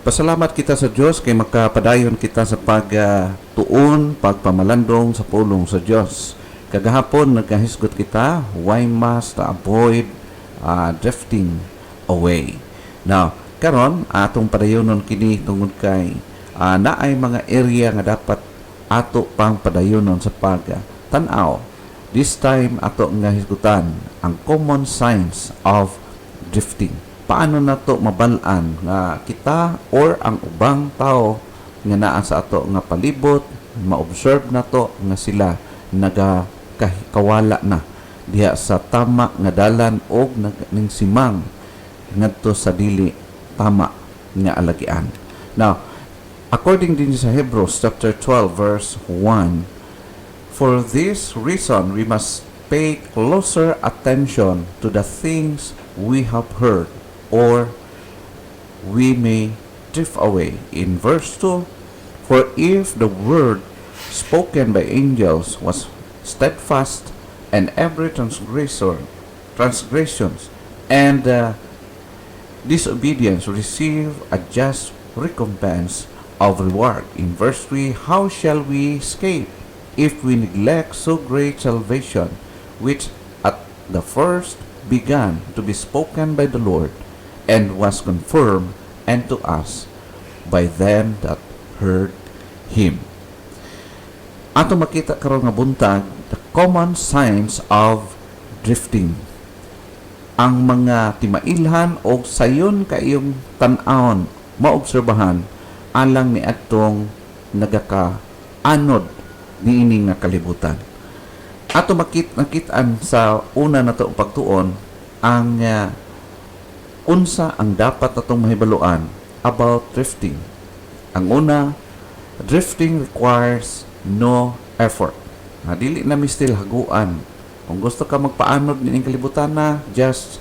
Pasalamat kita sa Diyos kay makapadayon kita sa pagtuon, pagpamalandong sa pulong sa Diyos. Kagahapon nagkahisgot kita, why must avoid drifting away. Now, karon atong padayonon kini tungod kay naay mga area nga dapat ato pang padayonon sa pag-tanaw. This time ato nga hisgutan ang common signs of drifting. Paano na to mabalaan nga kita or ang ubang tao nga naa sa ato nga palibot, ma-observe na to nga sila nagakawala na diha sa tama nga dalan o ning simang ngadto sa dili tama nga alagian. Now, according din sa Hebrews chapter 12 verse 1, for this reason we must pay closer attention to the things we have heard, or we may drift away. In verse 2, for if the word spoken by angels was steadfast, and every transgressions and disobedience receive a just recompense of reward. In verse 3, how shall we escape if we neglect so great salvation, which at the first began to be spoken by the Lord, and was confirmed unto us by them that heard Him. Ato makita karon nga buntag, the common signs of drifting. Ang mga timailhan o sayon kayong tan-awon, maobserbahan, alang ni atong nagaka-anod niini nga kalibutan. Ato makitaan sa una na to pagtuon ang unsa ang dapat atong mahibaluan about drifting. Ang una, drifting requires no effort. Dili na mistil haguan. Kung gusto ka magpaanod ning kalibutan na, just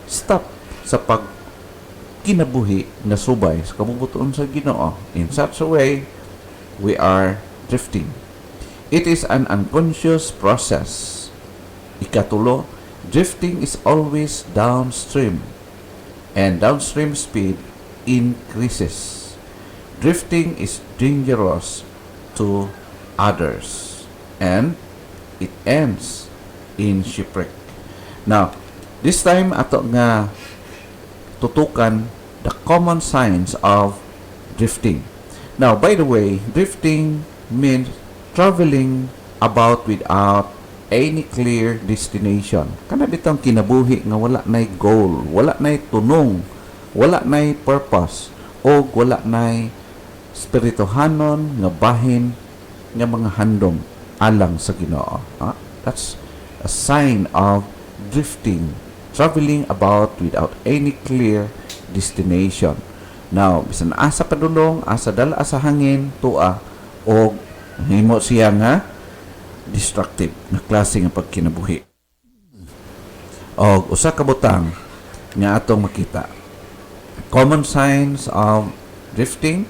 stop sa kinabuhi na subay sa kabubuton sa Ginoo. In such a way, we are drifting. It is an unconscious process. Ikatulo, drifting is always downstream, and downstream speed increases. Drifting is dangerous to others, and it ends in shipwreck. Now, this time ato nga tutukan the common signs of drifting. Now, by the way, drifting means traveling about without any clear destination. Kana bitang kinabuhi nga wala nay goal, wala nay tunong, wala nay purpose, o wala nay spirituhanon nga bahin nga mga handom alang sa Ginoo. That's a sign of drifting, traveling about without any clear destination. Now, bisan asa padulong, asa dala sa hangin, tua, o himo siya nga destructive na klase nga pagkinabuhi. O usa ka butang nga atong makita. Common signs of drifting.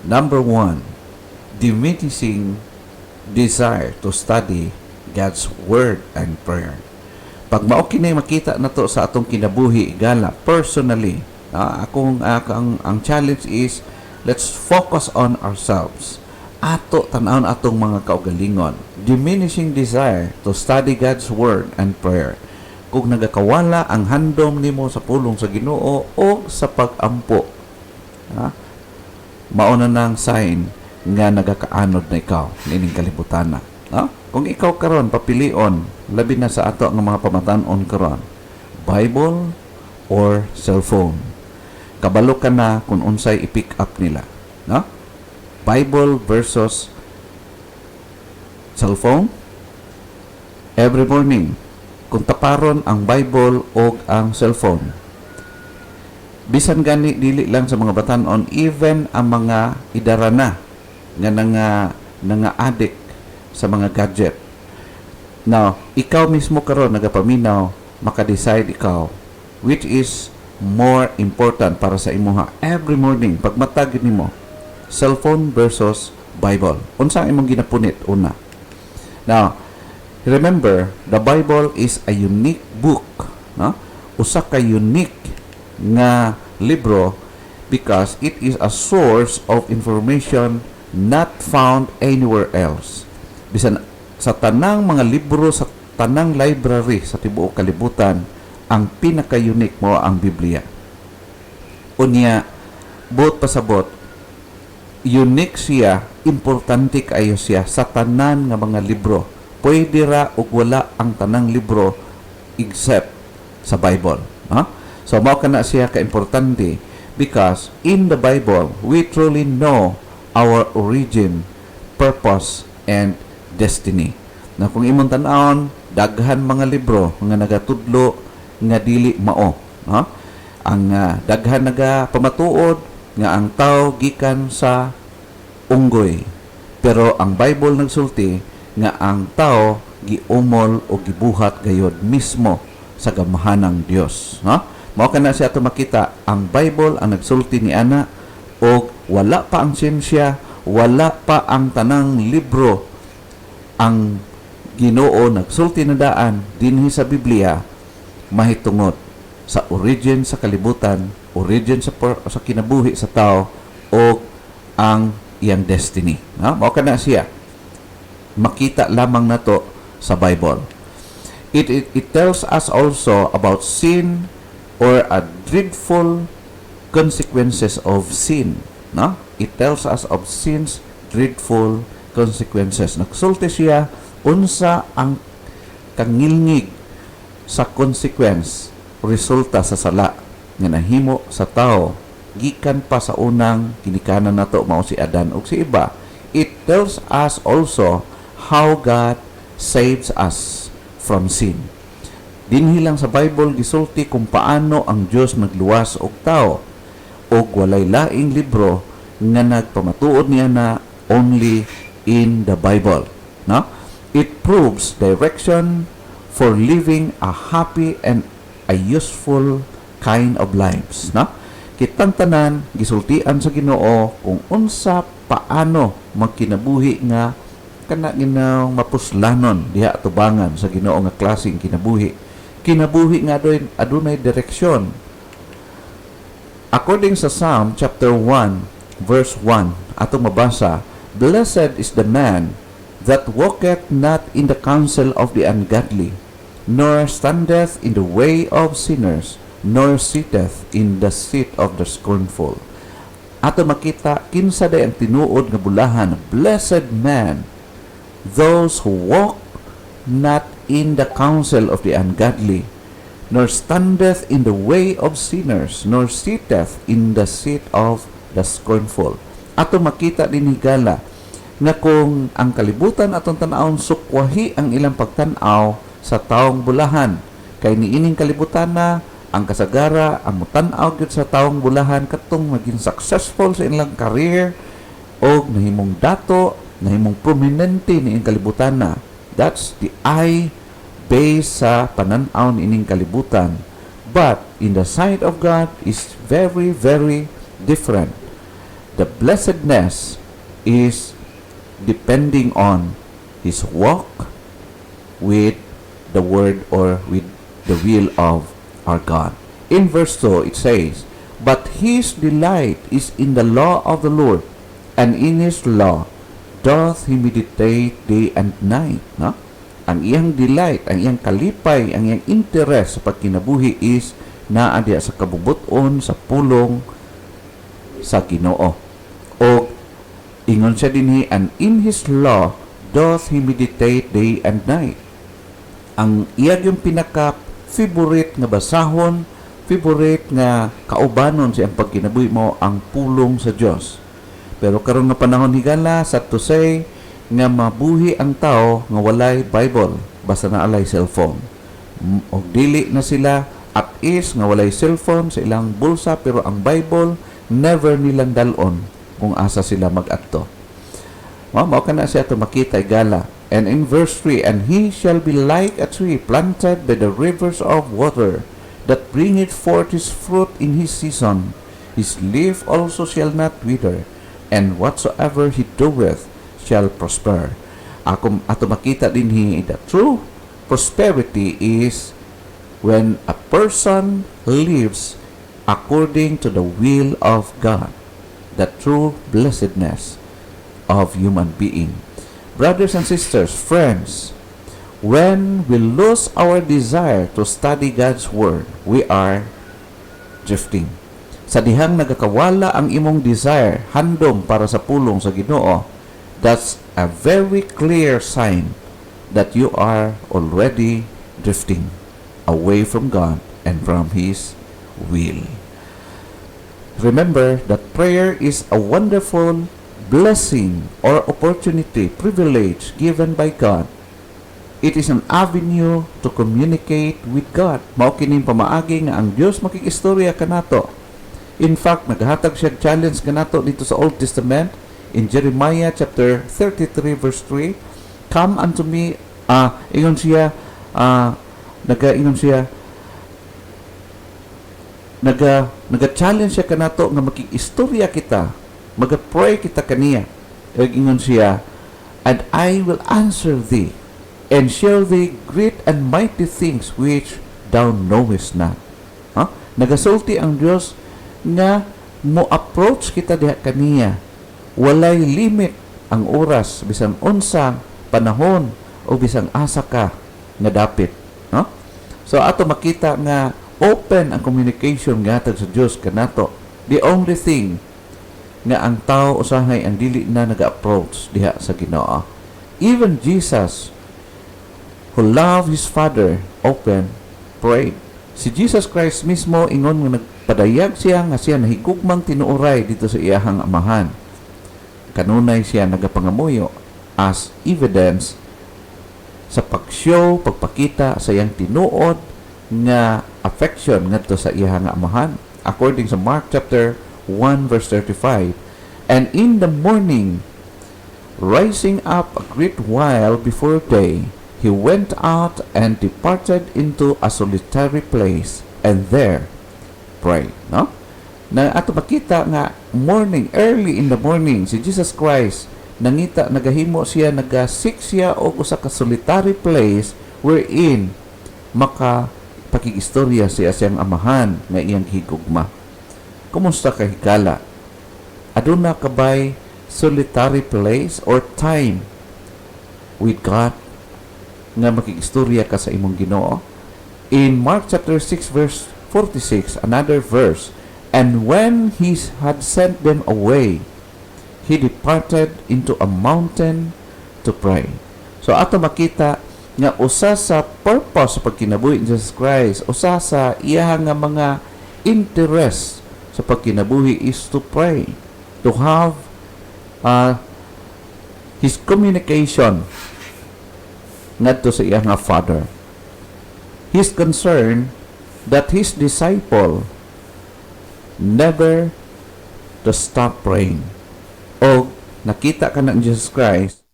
Number 1, diminishing desire to study God's Word and prayer. Pag mao kini makita nato sa atong kinabuhi gala personally, ang challenge is let's focus on ourselves. Ato tanawon atong mga kaugalingon. Diminishing desire to study God's Word and prayer. Kung nagakawala ang handom nimo sa pulong sa Ginoo o sa pag-ampo, mauna nang sign nga nagakaanod na ikaw nining kalibutan na. Kung ikaw karon papilion, labi na sa ato nga mga pamatan-on karon, Bible or cellphone. Kabalo ka na kung unsay i-pick up nila. Bible versus cellphone. Every morning, kung taparon ang Bible o ang cellphone, bisan gani dili lang sa mga batan-on, even ang mga idarana nga addict sa mga gadget. Now, ikaw mismo karon nagapaminaw, maka-decide ikaw which is more important para sa imuha. Every morning, pag matag nimo, cellphone versus Bible. Unsa imong ginapunit una? Now, remember, the Bible is a unique book. Usa ka unique nga libro because it is a source of information not found anywhere else. Bisan sa tanang mga libro sa tanang library sa tibuok kalibutan, ang pinaka-unique mo ang Biblia. Unya, buot pasabot, unique siya, importante kayo siya sa tanan nga mga libro. Pwede ra ug wala ang tanang libro except sa Bible. Ha? So, mao kana siya ka-importante because in the Bible, we truly know our origin, purpose, and destiny. Na kung imong tan-awon, daghan mga libro nga nagatudlo nga dili mao. Ha? Ang daghan naga pamatuod nga ang tao gikan sa unggoy. Pero ang Bible nagsulti nga ang tao giumol o gibuhat gayod mismo sa gamahanang Dios. Ha? Mao kana siya ato makita ang Bible ang nagsulti ni ana og wala pa ang siyensya, wala pa ang tanang libro ang Ginoo nagsulti na daan dinhi sa Biblia mahitungod sa origin sa kalibutan, origin sa kinabuhi sa tao o ang iyang destiny. Ha? Mao kana siya. Makita lamang nato sa Bible. It tells us also about sin or a dreadful consequences of sin. No? It tells us of sin's dreadful consequences. Nagsulti siya unsa ang kangilngig sa consequence resulta sa sala nga nahimo sa tao gikan pa sa unang ginikanan nato mao si Adan ug si Eva. It tells us also how God saves us from sin. Dinhi lang sa Bible gisulti kung paano ang Dios nagluwas og tao og walay laing libro nga nagpamatuod niya na only in the Bible. No? It proves direction for living a happy and a useful kind of lives. No? Kitang tanan gisultian sa Ginoo kung unsa paano magkinabuhi nga kana ginang mapuslanon diha atubangan sa Ginoo nga klaseng kinabuhi. Kinabuhi nga adunay direksyon. According sa Psalm chapter 1 verse 1 atong mabasa, "Blessed is the man that walketh not in the counsel of the ungodly, nor standeth in the way of sinners, nor sitteth in the seat of the scornful." Ato makita kinsa day ang tinuod nga bulahan, blessed man, those who walk not in the counsel of the ungodly, nor standeth in the way of sinners, nor sitteth in the seat of the scornful. Ato makita din higala nga kung ang kalibutan atong tan-awon sukwahi ang ilang pagtan-aw sa taong bulahan, kay niining kalibutan na ang kasagara ang mutan-aw gyud sa taong bulahan katong maging successful sa ilang career o nahimong dato, nahimong prominente niining kalibutan na. That's the eye based sa panan-aw niining kalibutan. But in the sight of God is very, very different. The blessedness is depending on his walk with the word or with the will of our God. In verse 2 it says, "But his delight is in the law of the Lord, and in his law doth he meditate day and night." No? Ang iyang delight, ang iyang kalipay, ang iyang interest sa pagkinabuhi is naa diya sa kabubuton, sa pulong sa Ginoo. O ingon siya dinhi, "And in his law doth he meditate day and night." Ang iyang yung pinaka-favorite nga basahon, favorite nga kaubanon sa ang pagkinabuhi mo ang pulong sa Dios. Pero karon nga panahon higala sad to say nga mabuhi ang tao nga walay Bible basta na alay cellphone. Og dili na sila at is nga walay cellphone sa ilang bulsa pero ang Bible never nilang dalon kung asa sila mag-adto. Mao kana siya to makita igala. And in verse 3, "And he shall be like a tree planted by the rivers of water, that bringeth forth his fruit in his season. His leaf also shall not wither, and whatsoever he doeth shall prosper." Ato makita dinhi the true prosperity is when a person lives according to the will of God, the true blessedness of human being. Brothers and sisters, friends, when we lose our desire to study God's Word, we are drifting. Sa dihang nagakawala ang imong desire, handom para sa pulong sa Ginoo, that's a very clear sign that you are already drifting away from God and from His will. Remember that prayer is a wonderful blessing or opportunity, privilege given by God. It is an avenue to communicate with God. Mao kining pamaagi nga ang Dios makikistorya kanato. In fact, naghatag siya challenge kanato dito sa Old Testament in Jeremiah chapter 33 verse 3. Come unto me, ingon siya, naga-challenge siya kanato nga makikistorya kita, maga-pray kita kaniya. Ingon siya, and I will answer thee, and show thee great and mighty things which thou knowest not. Nagasulti ang Dios nga mo approach kita diha kaniya. Walay limit ang oras, bisan unsang panahon o bisang asa ka nga dapit. So ato makita nga open ang communication nga hatag sa Dios kanato. The only thing nga ang tao usahay ang dili na naga-approach diha sa Ginoo. Even Jesus, who loved His Father, open, prayed. Si Jesus Christ mismo ingon nga nagpadayag siya nga siya nahigugmang tinuoray dito sa iyahang amahan. Kanunay siya nagapangamuyo as evidence sa pagshow, pagpakita sa iyang tinuod nga affection ngadto sa iyahang amahan. According sa Mark chapter 1 verse 35, and in the morning, rising up a great while before day, he went out and departed into a solitary place, and there prayed. Na ato makita nga morning, early in the morning, si Jesus Christ nangita, nagahimo siya, nagasik siya o usa ka solitary place wherein maka pakikistorya siya siyang amahan nga iyang higugma. Kumusta ka higala? Aduna ka ba'y solitary place or time with God nga makikistorya ka sa imong Ginoo? In Mark chapter 6 verse 46, another verse, and when he had sent them away, he departed into a mountain to pray. So ato makita nga usa sa purpose sa pagkinabuhi ni Jesus Christ, usa sa iya nga mga interest sa pagkinabuhi is to pray, to have his communication ngadto sa iya nga Father. He's concerned that his disciple never to stop praying. O nakita ka na Jesus Christ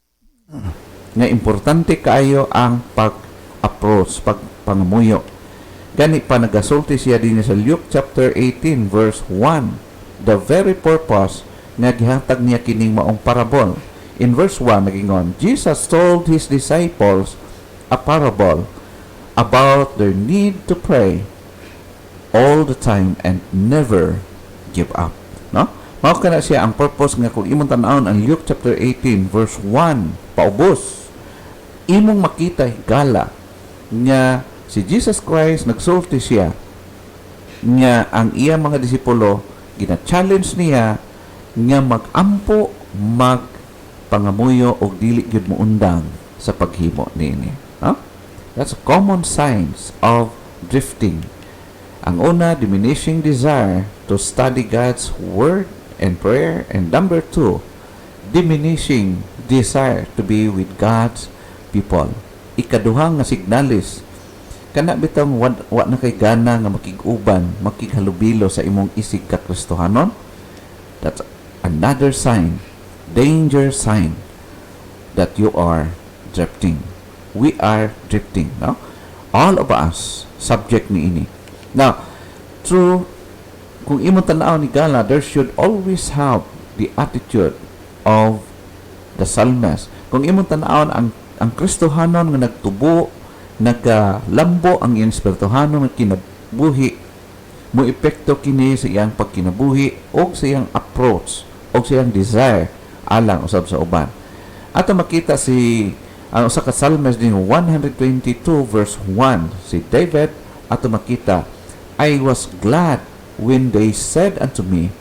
nga importante kaayo ang pag-approach, pagpangamuyo. Gani pa nagasulti siya din sa Luke chapter 18 verse 1, the very purpose nga gihatag niya kining maong parable. In verse 1 nagingon, Jesus told his disciples a parable about their need to pray all the time and never give up. Mao kana siya ang purpose nga kung imong tan-awon ang Luke chapter 18 verse 1 paubos, imong makita higala nga si Jesus Christ nagsulti siya nga ang iya mga disipulo gina-challenge niya nga mag-ampo, magpangamuyo og dili gyud moundang sa paghimo niini. That's a common signs of drifting. Ang una, diminishing desire to study God's Word and prayer. And number 2, diminishing desire to be with God's people. Ikaduhang nga signalis, kana bitang wa na kay gana nga makig-uban, makighalubilo sa imong isig ka Kristohanon. That's another sign, danger sign that you are drifting. We are drifting, all of us subject ni ini. Now, true, kung imong tanaw ni Gala, there should always have the attitude of the psalmist. Kung imong tanaw ang Kristohanon nga nagtubo, nagalambo ang iyang espirituhanon nga kinabuhi, mo epekto kini sa iyang pagkinabuhi o sa iyang approach o sa iyang desire alang usab sa uban. Ato makita si ang usa ka Psalmist din 122 verse 1 si David, ato makita, I was glad when they said unto me,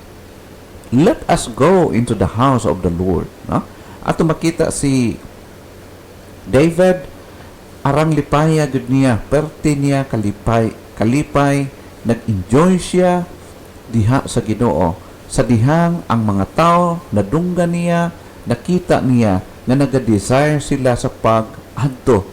let us go into the house of the Lord. No? Ato makita si David, arang lipaya gud niya, perti niya kalipay, nag-enjoy siya diha sa Ginoo. Sa dihang ang mga tao nadunggan niya, nakita niya na naga-desire sila sa pag-adto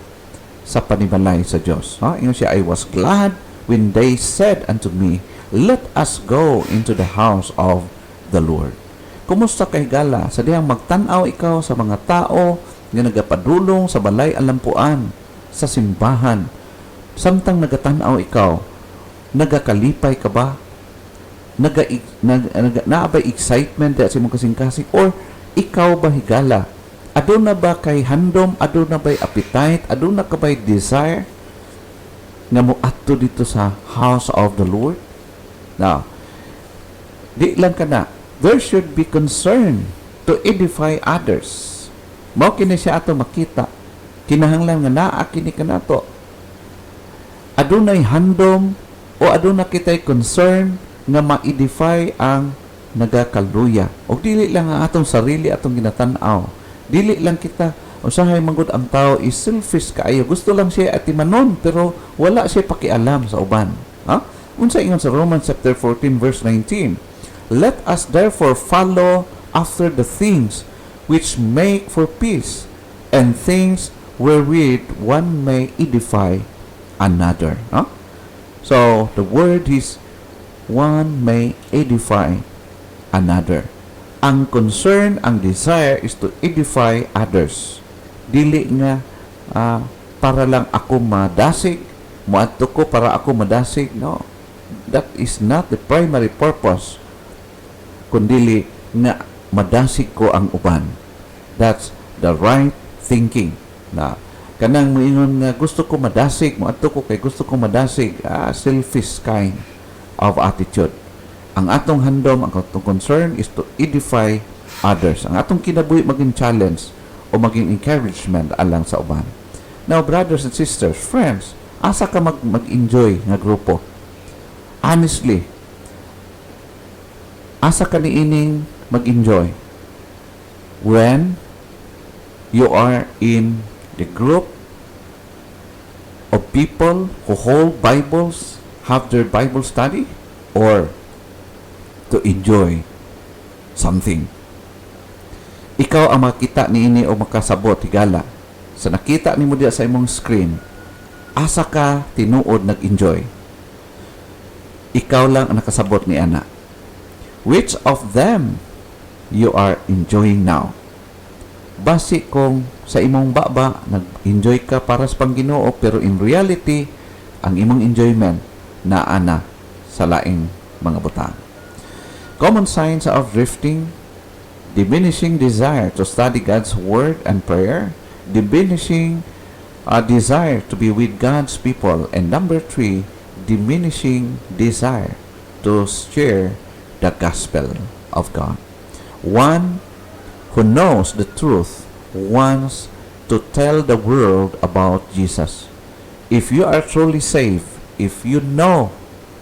sa panimalay sa Dios. Ingon siya, I was glad when they said unto me, let us go into the house of the Lord. Kumusta kay gala sa dihang magtan-aw ikaw sa mga tao nga nagapadulong sa balay alampuan sa simbahan, samtang nagatan-aw ikaw, nagakalipay ka ba? Naabay excitement sa imong kasing-kasing, or ikaw ba higala? Aduna ba kay handom? Aduna ba'y appetite? Aduna ka ba'y desire nga mo adto dito sa house of the Lord? Now, di lang ka na, there should be concern to edify others. Mao kini siya ato makita. Kinahanglan nga naa kini kanato. Adunay handom o aduna kitay concern nga ma-edify ang nagakaluya. O dili lang ang atong sarili atong ginatan-aw. Dili lang kita, usahay manggod ang tao is selfish kaayo. Gusto lang siya atimanon pero wala siya pakialam sa uban. Unsa ingon sa Romans chapter 14 verse 19. Let us therefore follow after the things which make for peace, and things wherewith one may edify another. So, the word is one may edify another. Ang concern, ang desire is to edify others. Dili nga para lang ako madasig, muadto ko para ako madasig. No. That is not the primary purpose. Kundili nga madasig ko ang uban. That's the right thinking. Na kanang moingon nga gusto ko madasig, muadto ko kay gusto ko madasig, selfish kind of attitude. Ang atong handom, ang atong concern is to edify others. Ang atong kinabuhi maging challenge o maging encouragement alang sa uban. Now, brothers and sisters, friends, asa ka mag-enjoy nga grupo? Honestly, asa ka niining mag-enjoy? When you are in the group of people who hold Bibles, have their Bible study, or to enjoy something. Ikaw ang makita niini o makasabot higala sa nakita nimo diya sa imong screen, asa ka tinuod nag-enjoy? Ikaw lang ang nakasabot ni ana. Which of them you are enjoying now? Basi kung sa imong baba nag-enjoy ka para sa Panginoon, pero in reality ang imong enjoyment naa na sa laing mga butang. Common signs of drifting: diminishing desire to study God's Word and prayer, diminishing desire to be with God's people, and number 3, diminishing desire to share the gospel of God. One who knows the truth wants to tell the world about Jesus. If you are truly saved, if you know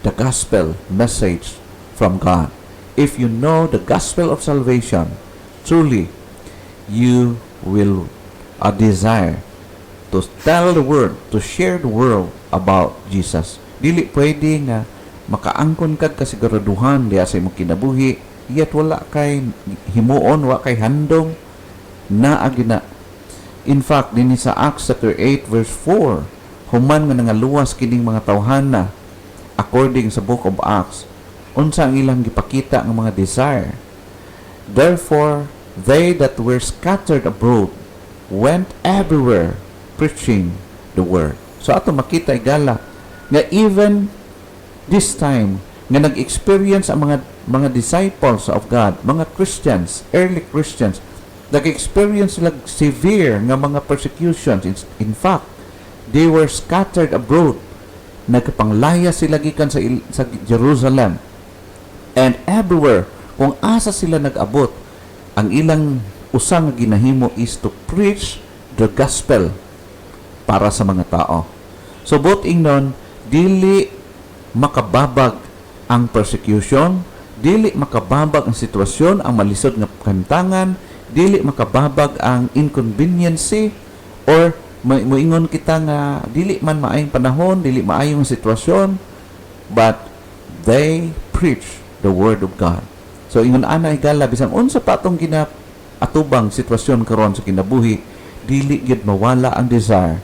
the gospel message from God, if you know the gospel of salvation, truly you will desire to tell the world, to share the world about Jesus. Dili pwede nga makaangkon kag kasiguraduhan diya sa imong kinabuhi, yet wala kay himuon, wala kay handong na agina. In fact, dinhi sa Acts chapter 8 verse 4, human nga nangaluwas kining mga tawhana according sa book of Acts, unsa ang ilang gipakita nga mga desire. Therefore, they that were scattered abroad went everywhere preaching the word. So ato makita igala nga even this time nga nag-experience ang mga disciples of God, mga Christians, early Christians, nag-experience sila severe nga mga persecutions. In fact, they were scattered abroad. nagpanglaya sila gikan sa Jerusalem. And everywhere, kung asa sila nag-abot, ang ilang usang ginahimo is to preach the gospel para sa mga tao. So, both ingnon, dili makababag ang persecution, dili makababag ang sitwasyon, ang malisod nga kantangan, dili makababag ang inconvenience, or moingon kita nga dili man maayong panahon, dili maayong sitwasyon, but they preach the word of God. So ingon ana igala bisan unsa pa atong atubang sitwasyon karon sa kinabuhi, dili gyud mawala ang desire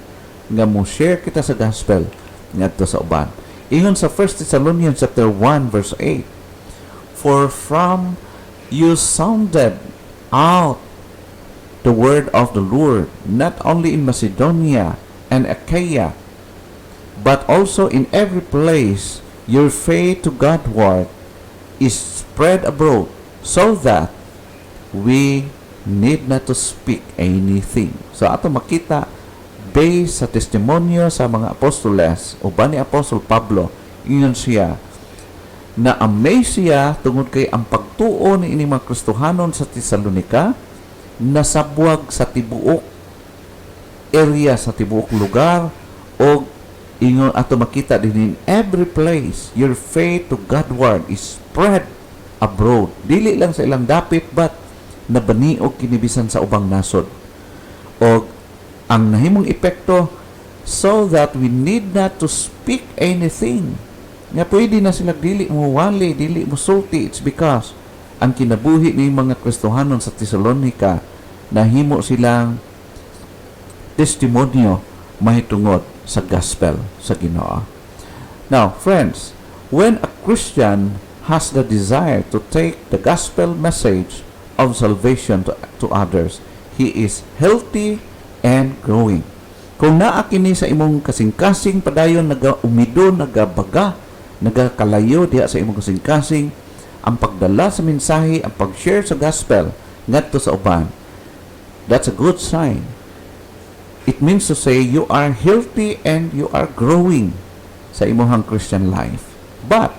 nga mo share kita sa gospel ngadto sa uban. Ingon sa 1 Thessalonians chapter 1 verse 8, for from you sounded out the word of the Lord, not only in Macedonia and Achaia, but also in every place your faith to Godward is spread abroad, so that we need not to speak anything. So ato makita, based sa testimonyo sa mga apostoles o ba ni Apostol Pablo, ingon siya, na amaze siya tungod kay ang pagtuo ni ining mga Kristohanon sa Tesalonika, nasabwag sa tibuok area, sa tibuok lugar, o ingon ato makita din in every place your faith to Godward is spread abroad. Dili lang sa ilang dapit, but nabaniog kinibisan sa ubang nasod. O ang nahimong epekto, so that we need not to speak anything. Nga pwede na sila dili mo wali, dili mo sulti. It's because ang kinabuhi ni mga Kristohanon sa Tesalonika, nahimo silang testimonyo mahitungod sa gospel sa Ginoo. Now, friends, when a Christian has the desire to take the gospel message of salvation to others, he is healthy and growing. Kung naa kini sa imong kasing-kasing padayon nagaumido, nagabaga, nagakalayo diha sa imong kasing-kasing, ang pagdala sa mensahe, ang pag-share sa gospel ngadto sa uban, that's a good sign. It means to say you are healthy and you are growing sa imong Christian life. But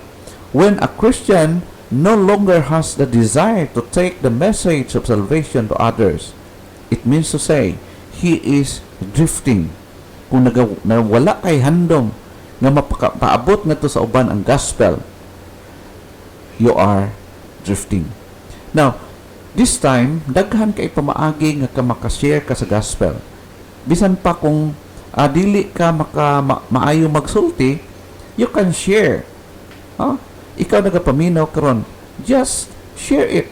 when a Christian no longer has the desire to take the message of salvation to others, it means to say he is drifting. Kung wala kay handom nga mapaabot ngadto sa uban ang gospel, you are drifting. Now, this time, daghan kay pamaagi nga ka makashare ka sa gospel. Bisan pa kung dili ka maayo magsulti, you can share. Ikaw nagapaminaw karon, just share it.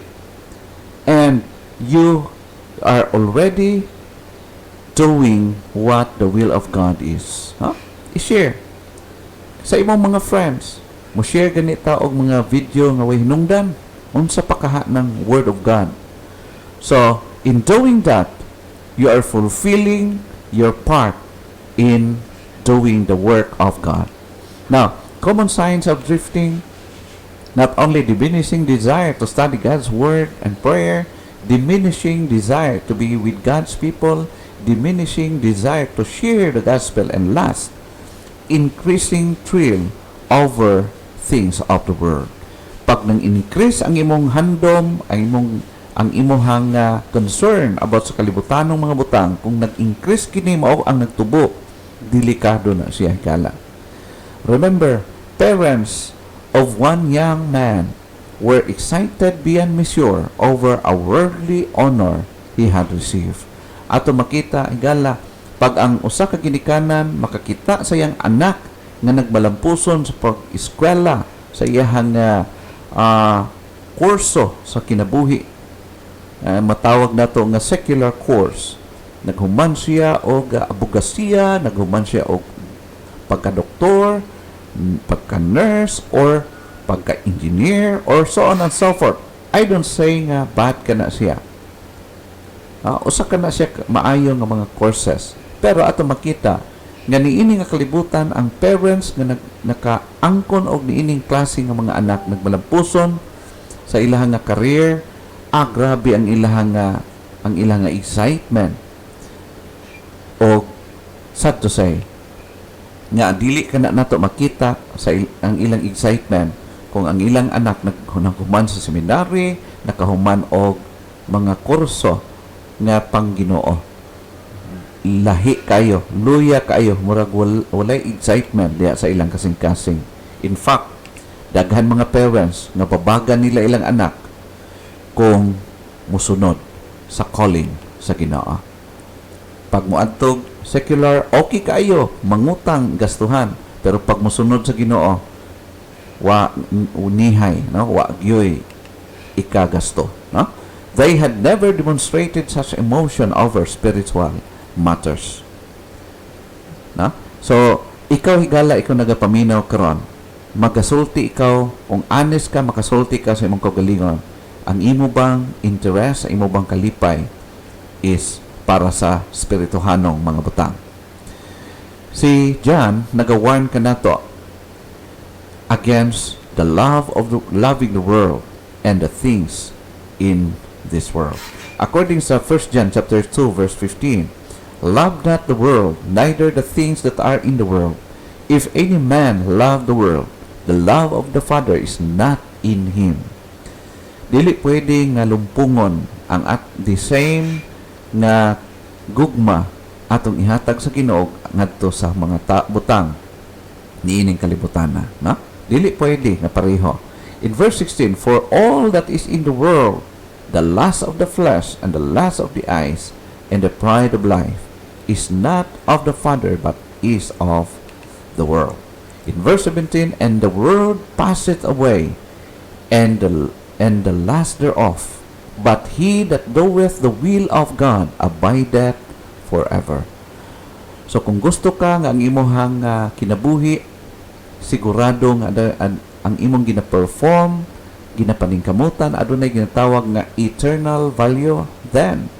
And you are already doing what the will of God is. I-share sa imong mga friends. Mo share ganita og mga video nga way hinungdan unsa pa kaha ng word of God. So, in doing that, you are fulfilling your part in doing the work of God. Now, common signs of drifting, not only diminishing desire to study God's word and prayer, diminishing desire to be with God's people, diminishing desire to share the gospel, and last, increasing thrill over things of the world. Pag nang increase ang imong handom, ang imong concern about sa kalibutanong mga butang, kung nag-increase kini mao ang nagtubo, delikado na siya kala. Remember, parents of one young man were excited beyond measure over a worldly honor he had received. Ato makita igala, pag ang usa ka ginikanan makakita sa iyang anak nga nagmalampuson sa pag-eskwela sa iyang kurso sa kinabuhi, matawag nato nga secular course, naghuman siya og abogasiya, naghuman siya og pagka-doktor, pagka-nurse, or pagka-engineer, or so on and so forth. I don't say nga bad ka na siya. Usa ka na siya maayo nga mga courses. Pero ato makita nga niini nga kalibutan ang parents nga nakaangkon og niining klase nga mga anak nagmalampuson sa ilahang nga career. Grabe ang ilahang excitement. O sad to say, nga dili ka na nato makita sa ang ilang excitement kung ang ilang anak naghuman sa seminary, nakahuman og mga kurso nga pang Ginoo. Lahi kayo, luya kayo, murag walay excitement diya sa ilang kasing-kasing. In fact, daghan mga parents nga pabagan nila ilang anak kung musunod sa calling sa Ginoo. Pag muadtog secular, okay kayo, mangutang, gastuhan. Pero pag musunod sa Ginoo, wa unihay, no? Wa gyoy ikagasto, no? They had never demonstrated such emotion over spiritual matters. No? So, ikaw higala, ikaw nagapaminaw karon. Magasulti ikaw, kung honest ka, makasulti ka sa imong kaugalingon. Ang imo bang interest, sa imo bang kalipay is para sa spirituhanong mga butang. Si John nagawarn ka nato against the love of loving the world and the things in this world. According sa 1 John chapter 2 verse 15, love not the world, neither the things that are in the world. If any man love the world, the love of the Father is not in him. Dili pwede nga lumpungon ang at the same na gugma atong ihatag sa Ginoo ngadto sa mga butang niining kalibutan na. Dili pwede nga pareho. In verse 16, for all that is in the world, the lust of the flesh and the lust of the eyes and the pride of life is not of the Father but is of the world. In verse 17, and the world passeth away and the lust thereof, but he that doeth the will of God abideth forever. So kung gusto ka nga ang imong kinabuhi, sigurado nga ang imong gina-perform, ginapaningkamutan, adunay ginatawag nga eternal value, then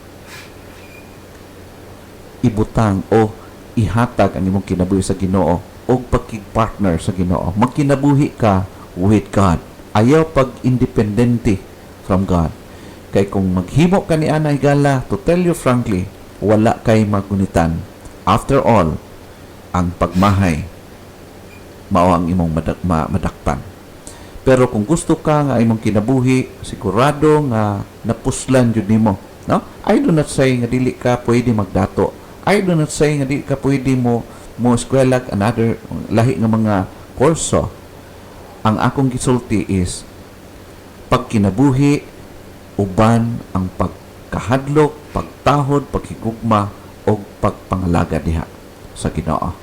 ibutang o ihatag ang imong kinabuhi sa Ginoo o pagkig-partner sa Ginoo. Magkinabuhi ka with God. Ayaw pag-independente from God. Kay kung maghimo ka ni ana higala, to tell you frankly, wala kay magunitan. After all, ang pagmahay mao ang imong madakpan. Pero kung gusto ka nga imong kinabuhi, sigurado nga napuslan jud nimo, no? I do not say nga dili ka pwede magdato. I do not say nga dili ka pwede mo eskwela another lahi nga mga kurso. Ang akong gisulti is pagkinabuhi uban ang pagkahadlok, pagtahod, paghigugma o pagpangalaga diha sa Ginoo.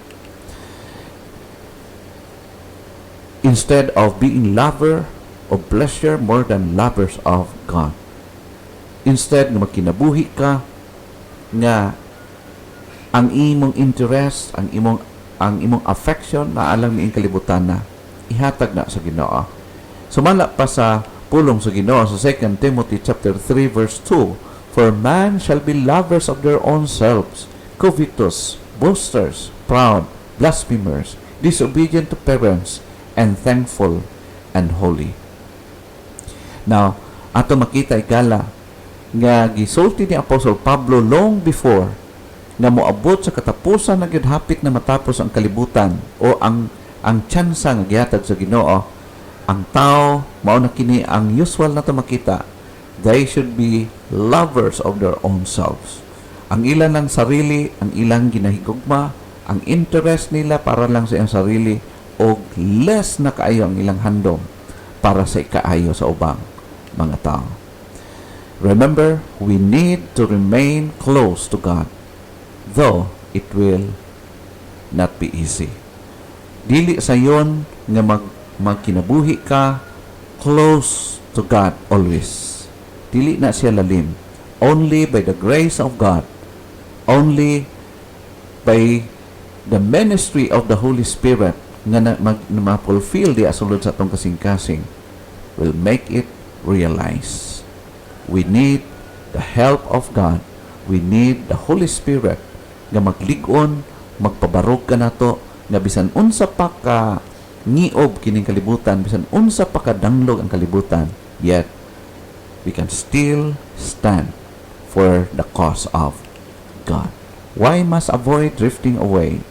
Instead of being lover of pleasure more than lovers of God. Instead nga magkinabuhi ka nga ang imong interest, ang imong affection na alang niing kalibutan na ihatag na sa Ginoo. Sumala pa sa pulong sa Ginoo sa 2 Timothy chapter 3 verse 2, for man shall be lovers of their own selves, covetous, boasters, proud, blasphemers, disobedient to parents, and thankful and holy. Now, ato makita igala nga gisulti ni Apostle Pablo long before nga moabot sa katapusan na gidhapit na matapos ang kalibutan o ang tsansa nga gihatag sa Ginoo, ang tao mao na kini ang usual nato makita, they should be lovers of their own selves. Ang ilang ng sarili, ang ilang ginahigugma, ang interest nila para lang sa iyang sarili, o less na kaayo ang ilang handom para sa ikaayo sa ubang mga tao. Remember, we need to remain close to God, though it will not be easy. Dili sa yon nga magkinabuhi ka close to God always. Dili na siya lalim. Only by the grace of God, only by the ministry of the Holy Spirit nga ma-fulfill di asulod sa atong kasing-kasing will make it realize. We need the help of God. We need the Holy Spirit nga maglig-on, magpabarog ka nato, nga bisan unsa pa ka ngiob kining kalibutan, bisan unsa pa ka danglog ang kalibutan, yet we can still stand for the cause of God. Why must avoid drifting away?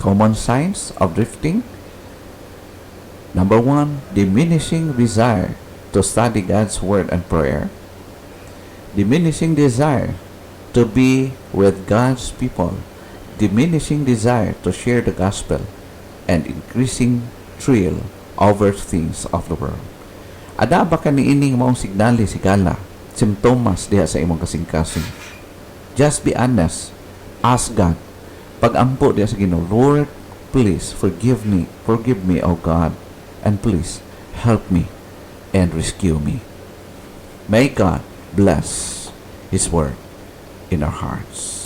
Common signs of drifting. Number one, diminishing desire to study God's Word and prayer. Diminishing desire to be with God's people. Diminishing desire to share the gospel. And increasing thrill over things of the world. Ada ba ka niining maong signali sigala, simptomas diha sa imong kasing-kasing? Just be honest. Ask God. Pag-ampo diha sa Ginoo, Lord, please forgive me, O God, and please help me and rescue me. May God bless His word in our hearts.